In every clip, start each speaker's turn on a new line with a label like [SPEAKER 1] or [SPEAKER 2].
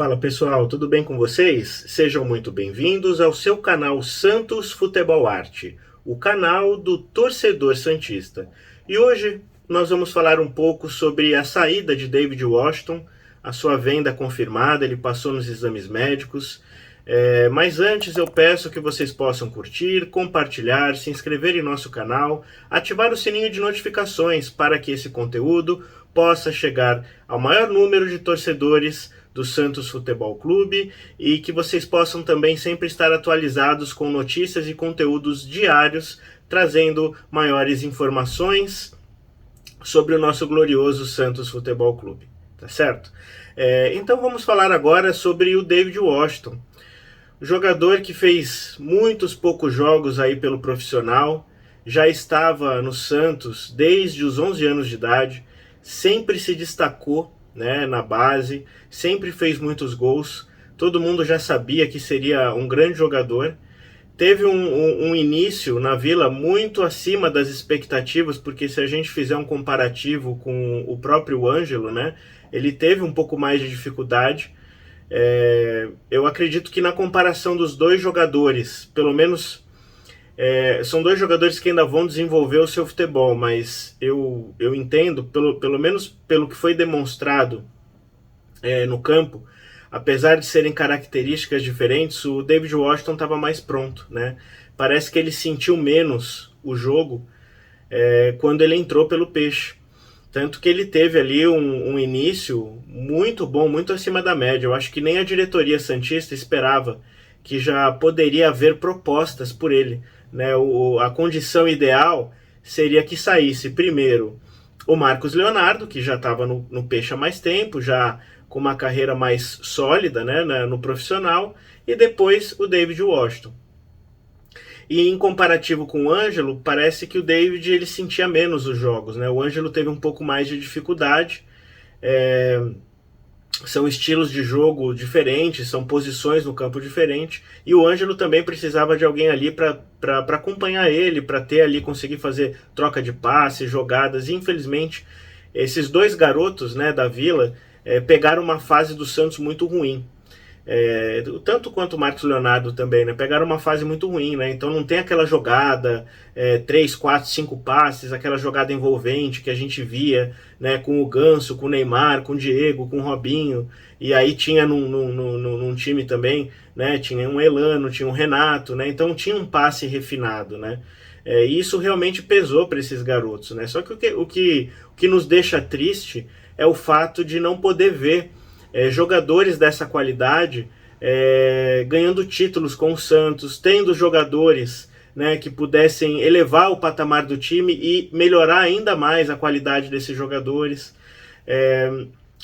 [SPEAKER 1] Fala pessoal, tudo bem com vocês? Sejam muito bem-vindos ao seu canal Santos Futebol Arte, o canal do torcedor santista. E hoje nós vamos falar um pouco sobre a saída de David Washington, a sua venda confirmada, ele passou nos exames médicos. Mas antes eu peço que vocês possam curtir, compartilhar, se inscrever em nosso canal, ativar o sininho de notificações para que esse conteúdo possa chegar ao maior número de torcedores do Santos Futebol Clube e que vocês possam também sempre estar atualizados com notícias e conteúdos diários, trazendo maiores informações sobre o nosso glorioso Santos Futebol Clube, tá certo? Então vamos falar agora sobre o David Washington, jogador que fez muitos poucos jogos aí pelo profissional, já estava no Santos desde os 11 anos de idade, sempre se destacou, né, na base, sempre fez muitos gols, todo mundo já sabia que seria um grande jogador. Teve um início na Vila muito acima das expectativas, porque se a gente fizer um comparativo com o próprio Ângelo, né, ele teve um pouco mais de dificuldade. Eu acredito que na comparação dos dois jogadores, pelo menos são dois jogadores que ainda vão desenvolver o seu futebol, mas eu entendo, pelo menos pelo que foi demonstrado no campo, apesar de serem características diferentes, o David Washington estava mais pronto, né? Parece que ele sentiu menos o jogo quando ele entrou pelo Peixe. Tanto que ele teve ali um início muito bom, muito acima da média. Eu acho que nem a diretoria santista esperava que já poderia haver propostas por ele, né? A condição ideal seria que saísse primeiro o Marcos Leonardo, que já estava no Peixe há mais tempo, já com uma carreira mais sólida, né, no profissional, e depois o David Washington. E em comparativo com o Ângelo, parece que o David ele sentia menos os jogos, né? O Ângelo teve um pouco mais de dificuldade. São estilos de jogo diferentes, são posições no campo diferentes, e o Ângelo também precisava de alguém ali para acompanhar ele, para ter ali, conseguir fazer troca de passe, jogadas, e infelizmente esses dois garotos, né, da Vila pegaram uma fase do Santos muito ruim. Tanto quanto o Marcos Leonardo também, né? Pegaram uma fase muito ruim, né? Então não tem aquela jogada, 3, 4, 5 passes, aquela jogada envolvente que a gente via, né? Com o Ganso, com o Neymar, com o Diego, com o Robinho, e aí tinha num time também, né? Tinha um Elano, tinha um Renato, né? Então tinha um passe refinado, né? E isso realmente pesou para esses garotos, né? Só que o que nos deixa triste é o fato de não poder ver jogadores dessa qualidade ganhando títulos com o Santos, tendo jogadores, né, que pudessem elevar o patamar do time e melhorar ainda mais a qualidade desses jogadores.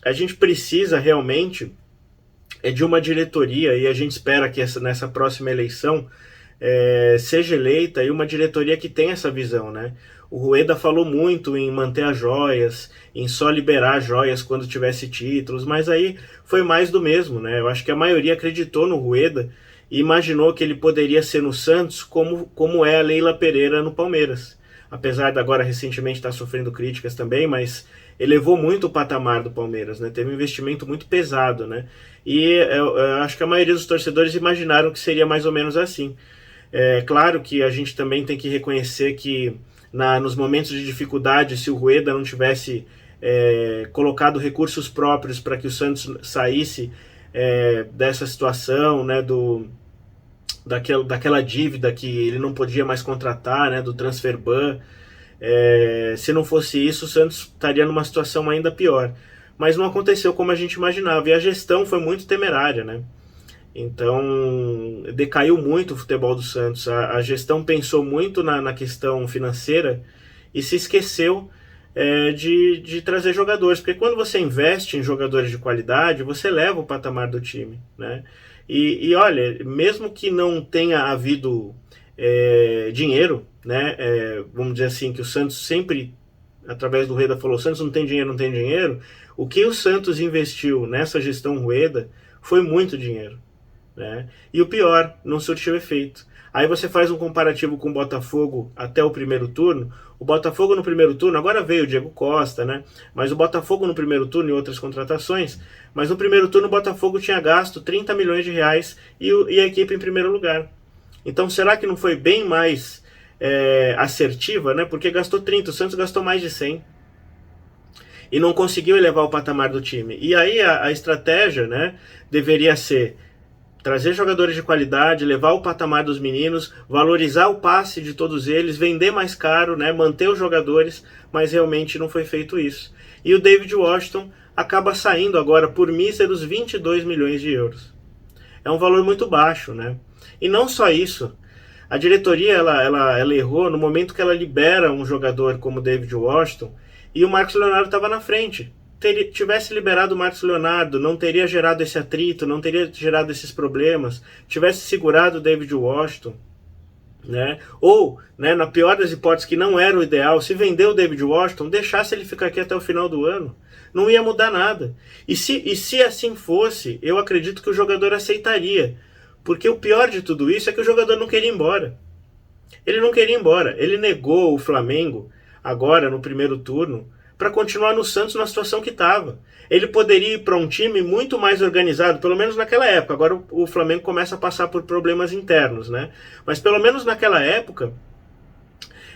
[SPEAKER 1] A gente precisa realmente de uma diretoria, e a gente espera que nessa próxima eleição seja eleita e uma diretoria que tenha essa visão, né? O Rueda falou muito em manter as joias, em só liberar joias quando tivesse títulos, mas aí foi mais do mesmo, né? Eu acho que a maioria acreditou no Rueda e imaginou que ele poderia ser no Santos como é a Leila Pereira no Palmeiras. Apesar de agora recentemente estar sofrendo críticas também, mas elevou muito o patamar do Palmeiras, né? Teve um investimento muito pesado, né? E eu acho que a maioria dos torcedores imaginaram que seria mais ou menos assim. Claro que a gente também tem que reconhecer que nos momentos de dificuldade, se o Rueda não tivesse colocado recursos próprios para que o Santos saísse dessa situação, né, daquela dívida que ele não podia mais contratar, né, do transfer ban, se não fosse isso, o Santos estaria numa situação ainda pior. Mas não aconteceu como a gente imaginava, e a gestão foi muito temerária, né? Então decaiu muito o futebol do Santos. A gestão pensou muito na questão financeira e se esqueceu de trazer jogadores, porque quando você investe em jogadores de qualidade, você leva o patamar do time, né? E olha, mesmo que não tenha havido dinheiro, né? Vamos dizer assim, que o Santos sempre, através do Rueda, falou: o Santos não tem dinheiro, não tem dinheiro. O que o Santos investiu nessa gestão Rueda foi muito dinheiro, né? E o pior, não surtiu efeito. Aí você faz um comparativo com o Botafogo até o primeiro turno. O Botafogo no primeiro turno, agora veio o Diego Costa, né? Mas o Botafogo no primeiro turno e outras contratações, mas no primeiro turno o Botafogo tinha gasto 30 milhões de reais e a equipe em primeiro lugar. Então será que não foi bem mais assertiva, né? Porque gastou 30, o Santos gastou mais de 100 e não conseguiu elevar o patamar do time. E aí a estratégia, né, deveria ser trazer jogadores de qualidade, levar o patamar dos meninos, valorizar o passe de todos eles, vender mais caro, né, manter os jogadores, mas realmente não foi feito isso. E o David Washington acaba saindo agora por míseros 22 milhões de euros. É um valor muito baixo, né? E não só isso, a diretoria ela errou no momento que ela libera um jogador como David Washington e o Marcos Leonardo estava na frente. Tivesse liberado o Marcos Leonardo, não teria gerado esse atrito, não teria gerado esses problemas. Tivesse segurado o David Washington, né? Ou, né, na pior das hipóteses, que não era o ideal, se vender o David Washington, deixasse ele ficar aqui até o final do ano, não ia mudar nada. E se assim fosse, eu acredito que o jogador aceitaria. Porque o pior de tudo isso é que o jogador não queria ir embora. Ele não queria ir embora. Ele negou o Flamengo, agora no primeiro turno, para continuar no Santos na situação que estava. Ele poderia ir para um time muito mais organizado, pelo menos naquela época. Agora o Flamengo começa a passar por problemas internos, né? Mas pelo menos naquela época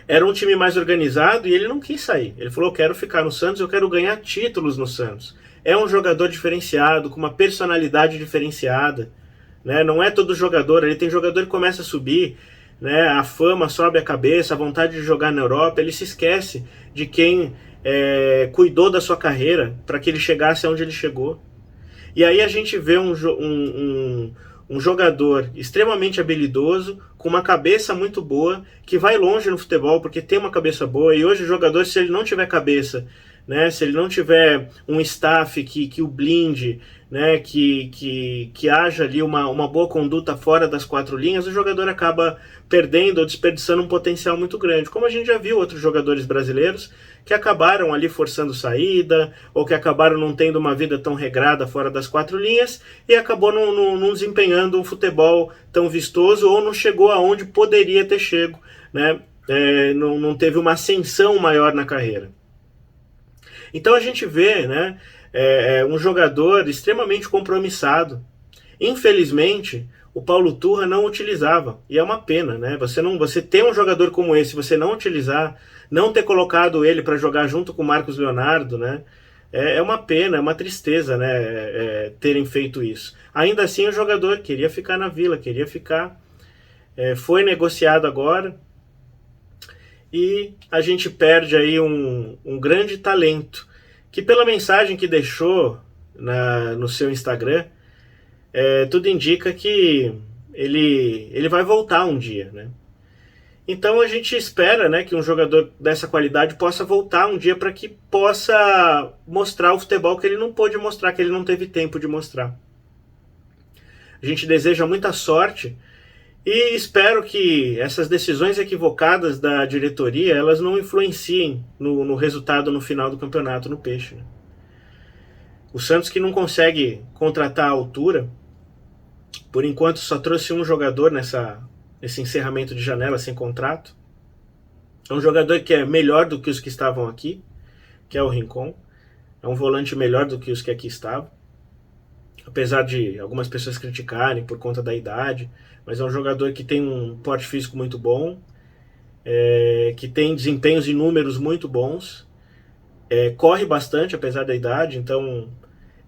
[SPEAKER 1] era um time mais organizado e ele não quis sair. Ele falou: eu quero ficar no Santos, eu quero ganhar títulos no Santos. É um jogador diferenciado, com uma personalidade diferenciada, né? Não é todo jogador, ele tem jogador que começa a subir, né? A fama sobe a cabeça, a vontade de jogar na Europa, ele se esquece de quem cuidou da sua carreira para que ele chegasse aonde ele chegou. E aí a gente vê um jogador extremamente habilidoso, com uma cabeça muito boa, que vai longe no futebol porque tem uma cabeça boa. E hoje o jogador, se ele não tiver cabeça, né, se ele não tiver um staff que o blinde, né, que haja ali uma boa conduta fora das quatro linhas, o jogador acaba perdendo ou desperdiçando um potencial muito grande. Como a gente já viu outros jogadores brasileiros que acabaram ali forçando saída, ou que acabaram não tendo uma vida tão regrada fora das quatro linhas, e acabou não desempenhando um futebol tão vistoso, ou não chegou aonde poderia ter chego, né? Não teve uma ascensão maior na carreira. Então a gente vê, né, um jogador extremamente compromissado. Infelizmente, o Paulo Turra não utilizava, e é uma pena, né? Você ter um jogador como esse, você não utilizar, não ter colocado ele para jogar junto com o Marcos Leonardo, né? É uma pena, é uma tristeza, né? Terem feito isso. Ainda assim, o jogador queria ficar na Vila, queria ficar. Foi negociado agora e a gente perde aí um grande talento, que pela mensagem que deixou no seu Instagram, tudo indica que ele vai voltar um dia, né? Então a gente espera, né, que um jogador dessa qualidade possa voltar um dia para que possa mostrar o futebol que ele não pôde mostrar, que ele não teve tempo de mostrar. A gente deseja muita sorte e espero que essas decisões equivocadas da diretoria, elas não influenciem no resultado no final do campeonato no Peixe, né? O Santos, que não consegue contratar à altura, por enquanto só trouxe um jogador nesse encerramento de janela sem contrato. É um jogador que é melhor do que os que estavam aqui, que é o Rincon. É um volante melhor do que os que aqui estavam, apesar de algumas pessoas criticarem por conta da idade, mas é um jogador que tem um porte físico muito bom, que tem desempenhos e números muito bons, corre bastante apesar da idade, então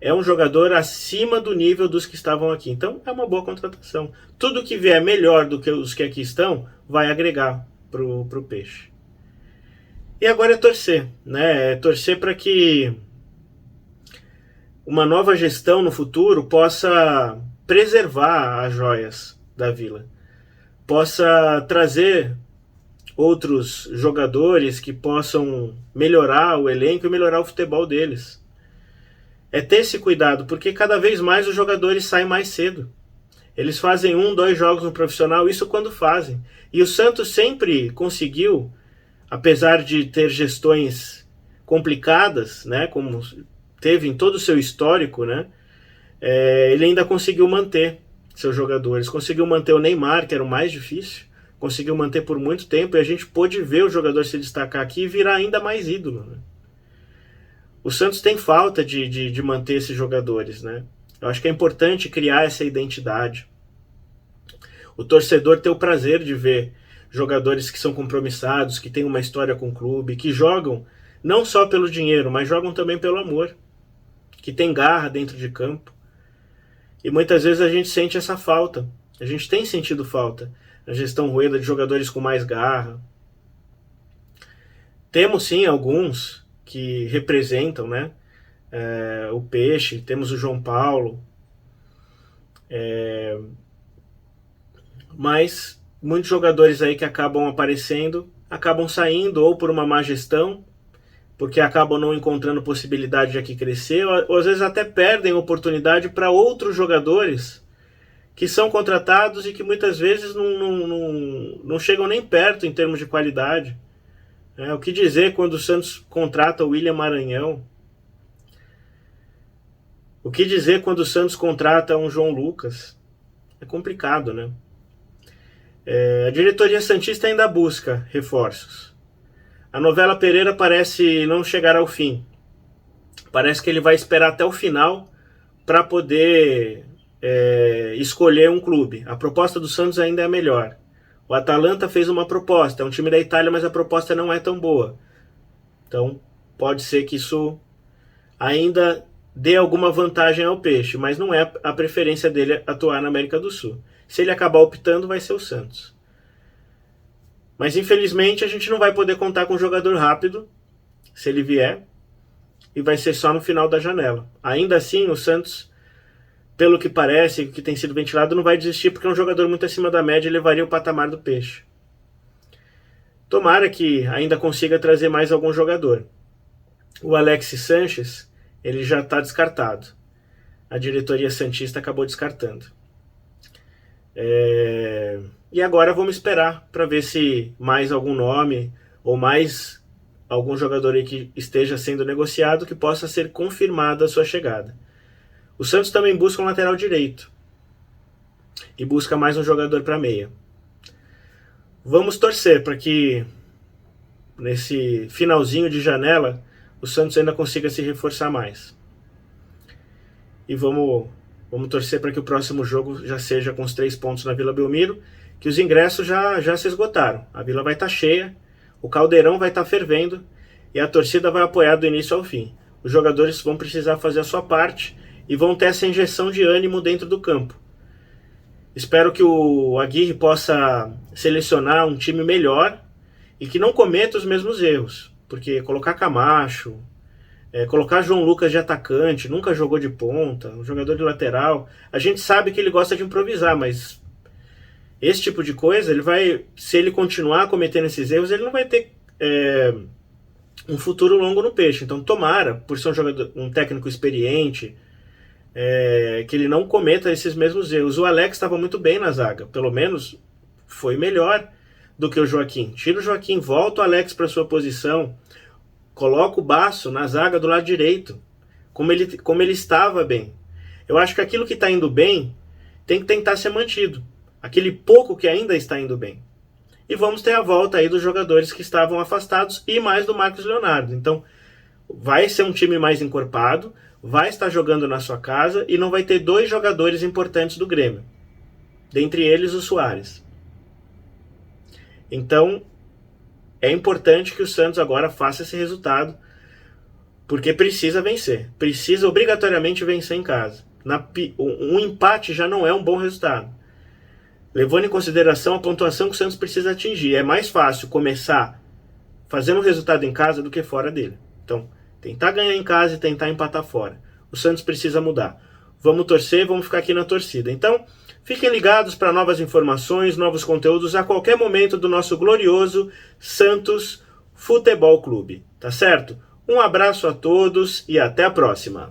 [SPEAKER 1] é um jogador acima do nível dos que estavam aqui. Então é uma boa contratação. Tudo que vier melhor do que os que aqui estão vai agregar pro Peixe. E agora é torcer, né? É torcer para que uma nova gestão no futuro possa preservar as joias da Vila, possa trazer outros jogadores que possam melhorar o elenco e melhorar o futebol deles. É ter esse cuidado, porque cada vez mais os jogadores saem mais cedo. Eles fazem 1, 2 jogos no profissional, isso quando fazem. E o Santos sempre conseguiu, apesar de ter gestões complicadas, né, como teve em todo o seu histórico, né, ele ainda conseguiu manter seus jogadores. Conseguiu manter o Neymar, que era o mais difícil, conseguiu manter por muito tempo, e a gente pôde ver o jogador se destacar aqui e virar ainda mais ídolo, né? O Santos tem falta de manter esses jogadores, né? Eu acho que é importante criar essa identidade. O torcedor ter o prazer de ver jogadores que são compromissados, que têm uma história com o clube, que jogam não só pelo dinheiro, mas jogam também pelo amor, que tem garra dentro de campo. E muitas vezes a gente sente essa falta. A gente tem sentido falta na gestão Rueda de jogadores com mais garra. Temos sim alguns que representam, né? O Peixe, temos o João Paulo. Mas muitos jogadores aí que acabam aparecendo, acabam saindo ou por uma má gestão, porque acabam não encontrando possibilidade de aqui crescer, ou às vezes até perdem oportunidade para outros jogadores que são contratados e que muitas vezes não chegam nem perto em termos de qualidade. O que dizer quando o Santos contrata o William Maranhão? O que dizer quando o Santos contrata um João Lucas? É complicado, né? A diretoria santista ainda busca reforços. A novela Pereira parece não chegar ao fim. Parece que ele vai esperar até o final para poder escolher um clube. A proposta do Santos ainda é a melhor. O Atalanta fez uma proposta, é um time da Itália, mas a proposta não é tão boa. Então, pode ser que isso ainda dê alguma vantagem ao Peixe, mas não é a preferência dele atuar na América do Sul. Se ele acabar optando, vai ser o Santos. Mas, infelizmente, a gente não vai poder contar com um jogador rápido, se ele vier, e vai ser só no final da janela. Ainda assim, o Santos, pelo que parece, que tem sido ventilado, não vai desistir, porque é um jogador muito acima da média e levaria o patamar do Peixe. Tomara que ainda consiga trazer mais algum jogador. O Alexis Sanches, ele já está descartado. A diretoria santista acabou descartando. E agora vamos esperar para ver se mais algum nome ou mais algum jogador aí que esteja sendo negociado que possa ser confirmada a sua chegada. O Santos também busca um lateral direito e busca mais um jogador para meia. Vamos torcer para que nesse finalzinho de janela o Santos ainda consiga se reforçar mais. E vamos torcer para que o próximo jogo já seja com os 3 pontos na Vila Belmiro, que os ingressos já se esgotaram. A Vila vai estar cheia, o caldeirão vai estar fervendo e a torcida vai apoiar do início ao fim. Os jogadores vão precisar fazer a sua parte e vão ter essa injeção de ânimo dentro do campo. Espero que o Aguirre possa selecionar um time melhor e que não cometa os mesmos erros, porque colocar Camacho, colocar João Lucas de atacante, nunca jogou de ponta, um jogador de lateral, a gente sabe que ele gosta de improvisar, mas esse tipo de coisa, se ele continuar cometendo esses erros, ele não vai ter um futuro longo no Peixe. Então tomara, por ser um técnico experiente, que ele não cometa esses mesmos erros. O Alex estava muito bem na zaga, pelo menos foi melhor do que o Joaquim. Tira o Joaquim, volta o Alex para sua posição, coloca o Basso na zaga do lado direito, como ele estava bem. Eu acho que aquilo que está indo bem tem que tentar ser mantido. Aquele pouco que ainda está indo bem. E vamos ter a volta aí dos jogadores que estavam afastados e mais do Marcos Leonardo. Então, vai ser um time mais encorpado, vai estar jogando na sua casa e não vai ter 2 jogadores importantes do Grêmio. Dentre eles, o Soares. Então, é importante que o Santos agora faça esse resultado, porque precisa vencer. Precisa obrigatoriamente vencer em casa. Um empate já não é um bom resultado. Levando em consideração a pontuação que o Santos precisa atingir. É mais fácil começar fazendo um resultado em casa do que fora dele. Então, tentar ganhar em casa e tentar empatar fora. O Santos precisa mudar. Vamos torcer, vamos ficar aqui na torcida. Então, fiquem ligados para novas informações, novos conteúdos a qualquer momento do nosso glorioso Santos Futebol Clube. Tá certo? Um abraço a todos e até a próxima.